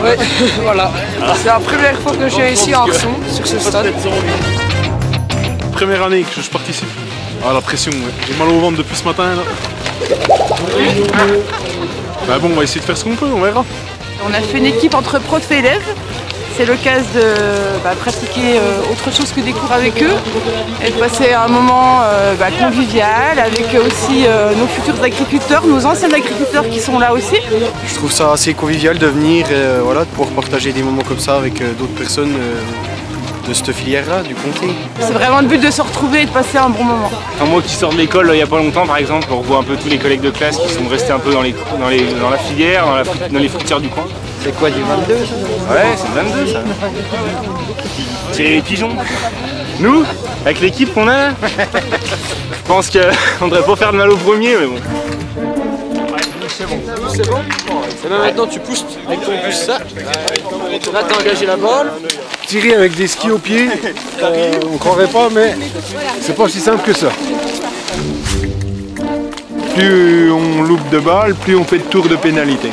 Ouais, voilà. C'est la première fois que je viens ici en Arson, sur ce stade. Première année que je participe. Ah, la pression, ouais. J'ai mal au ventre depuis ce matin là. Bah bon, on va essayer de faire ce qu'on peut, on verra. On a fait une équipe entre profs et élèves. C'est l'occasion de pratiquer autre chose que des cours avec eux et de passer un moment convivial avec aussi nos futurs agriculteurs, nos anciens agriculteurs qui sont là aussi. Je trouve ça assez convivial de venir voilà, de pouvoir partager des moments comme ça avec d'autres personnes de cette filière-là, du comté. C'est vraiment le but de se retrouver et de passer un bon moment. Moi qui sors de l'école il n'y a pas longtemps par exemple, on revoit un peu tous les collègues de classe qui sont restés un peu dans la filière, dans les fruitières du coin. C'est quoi, du 22 ça? Ouais, c'est le 22 ça. C'est les pigeons. Nous, avec l'équipe qu'on a, je pense qu'on devrait pas faire de mal au premier, mais bon. C'est bon. C'est bon. Et ben maintenant tu pousses avec ton bus ça. Là t'as engagé la balle. Tirer avec des skis aux pieds, on ne croirait pas, mais c'est pas aussi simple que ça. Plus on loupe de balles, plus on fait de tours de pénalité.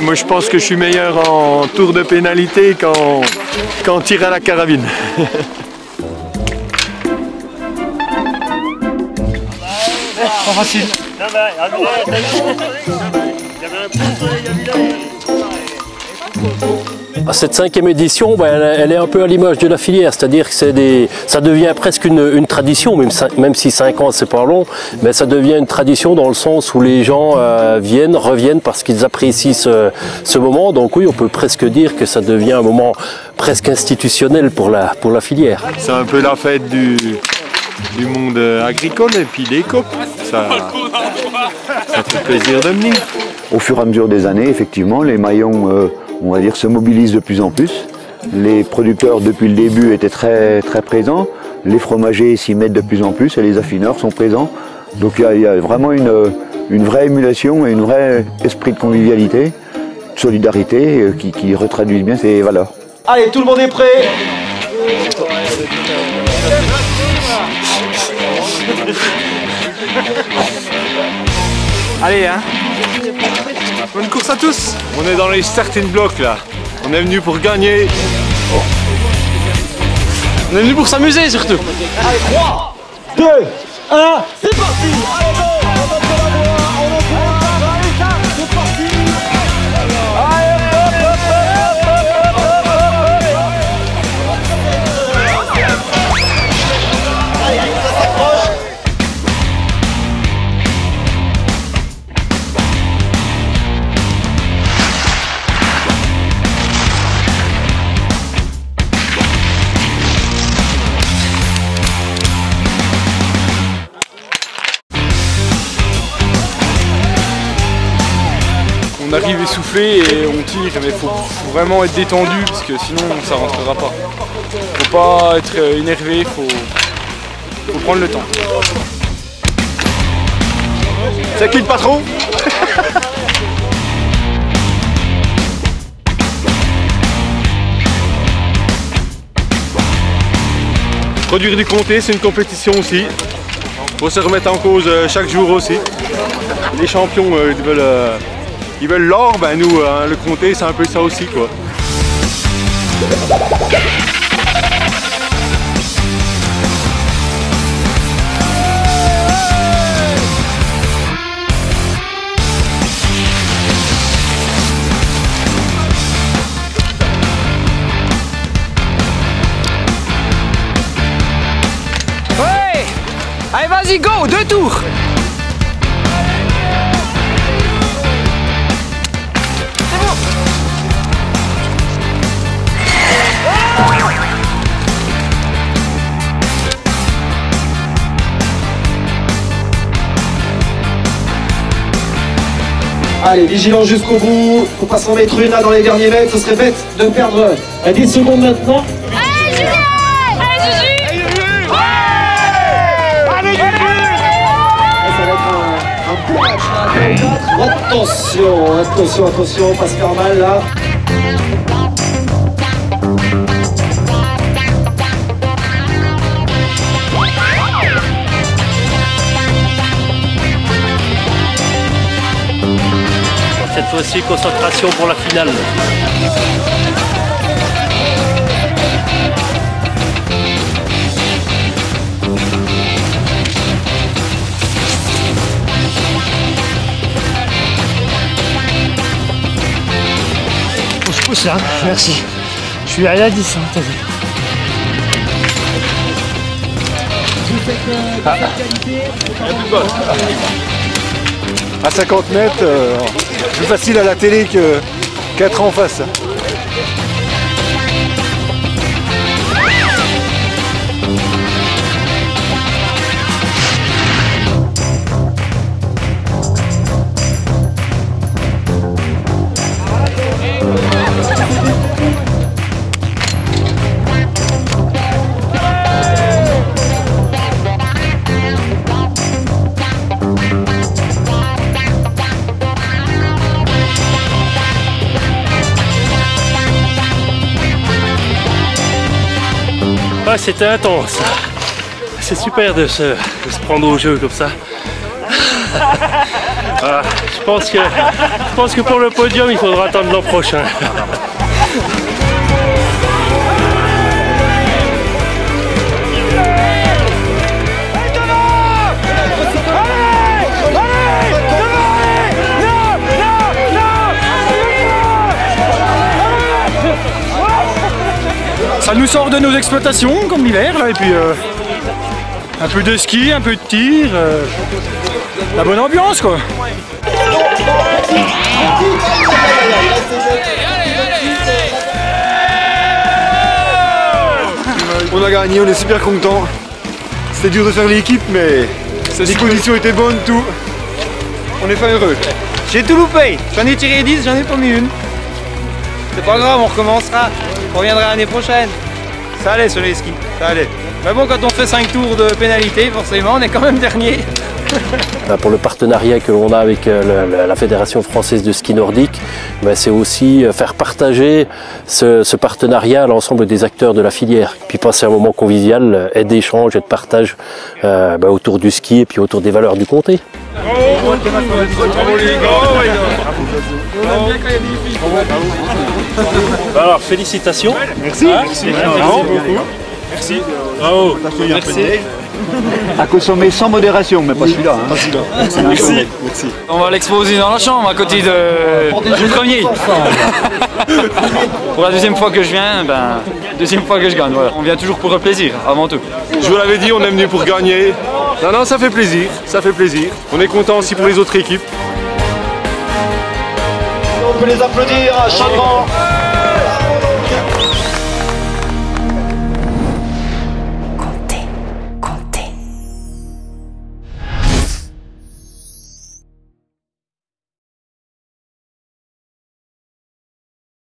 Moi je pense que je suis meilleur en tour de pénalité qu'en tir à la carabine. Pas facile. Cette 5e édition, elle est un peu à l'image de la filière, c'est-à-dire que ça devient presque une tradition, même si 5 ans c'est pas long, mais ça devient une tradition dans le sens où les gens reviennent parce qu'ils apprécient ce moment. Donc oui, on peut presque dire que ça devient un moment presque institutionnel pour la filière. C'est un peu la fête du monde agricole et puis des COP. Ça fait plaisir de venir. Au fur et à mesure des années, effectivement, les maillons on va dire, se mobilisent de plus en plus. Les producteurs, depuis le début, étaient très présents. Les fromagers s'y mettent de plus en plus et les affineurs sont présents. Donc il y a vraiment une vraie émulation et un vrai esprit de convivialité, de solidarité qui retraduisent bien ces valeurs. Allez, tout le monde est prêt? Allez, hein. Bonne course à tous. On est dans les starting blocks là. On est venu pour gagner. On est venu pour s'amuser surtout. Allez, 3, 2, 1, c'est parti. Allez, go. On arrive essoufflé et on tire, mais il faut vraiment être détendu parce que sinon ça rentrera pas. Faut pas être énervé, faut prendre le temps. C'est qui le patron? Produire du comté, c'est une compétition aussi. Faut se remettre en cause chaque jour aussi. Les champions ils veulent l'or, ben nous le comté c'est un peu ça aussi quoi. Ouais. Allez vas-y go, 2 tours. Allez, vigilant jusqu'au bout. Faut pas s'en mettre une là dans les derniers mètres. Ce serait bête de perdre 10 secondes maintenant. Allez, Julien! Allez, Juju! Ça va être un beau match là. Attention, attention, attention, pas se faire mal là. Cette fois-ci, concentration pour la finale. Je pousse là, merci. Je suis arrivé à 10, hein, t'as vu. À 50 mètres, plus facile à la télé qu'être en face. Ah, c'était intense. C'est super de se prendre au jeu comme ça. Ah, je pense que pour le podium, il faudra attendre l'an prochain. Ça nous sort de nos exploitations comme l'hiver là, et puis un peu de ski, un peu de tir, la bonne ambiance quoi. On a gagné, on est super contents. C'était dur de faire l'équipe, mais les conditions étaient bonnes, tout. On est pas heureux. J'ai tout loupé. J'en ai tiré 10, j'en ai pas mis une. C'est pas grave, on recommencera. On reviendra l'année prochaine. Ça allait sur les skis, ça allait. Mais bon, quand on fait 5 tours de pénalité, forcément, on est quand même dernier. Pour le partenariat que l'on a avec la Fédération française de ski nordique, c'est aussi faire partager ce partenariat à l'ensemble des acteurs de la filière. Puis passer un moment convivial et d'échange et de partage autour du ski et puis autour des valeurs du comté. Alors félicitations. Merci. Merci beaucoup. Merci. Bravo. Merci. À consommer sans modération, mais pas celui-là. Hein. Merci. On va l'exposer dans la chambre à côté du premier. Pour la deuxième fois que je viens, deuxième fois que je gagne. Voilà. On vient toujours pour le plaisir, avant tout. Je vous l'avais dit, on est venu pour gagner. Non, ça fait plaisir, ça fait plaisir. On est content aussi pour les autres équipes. On peut les applaudir chaudement.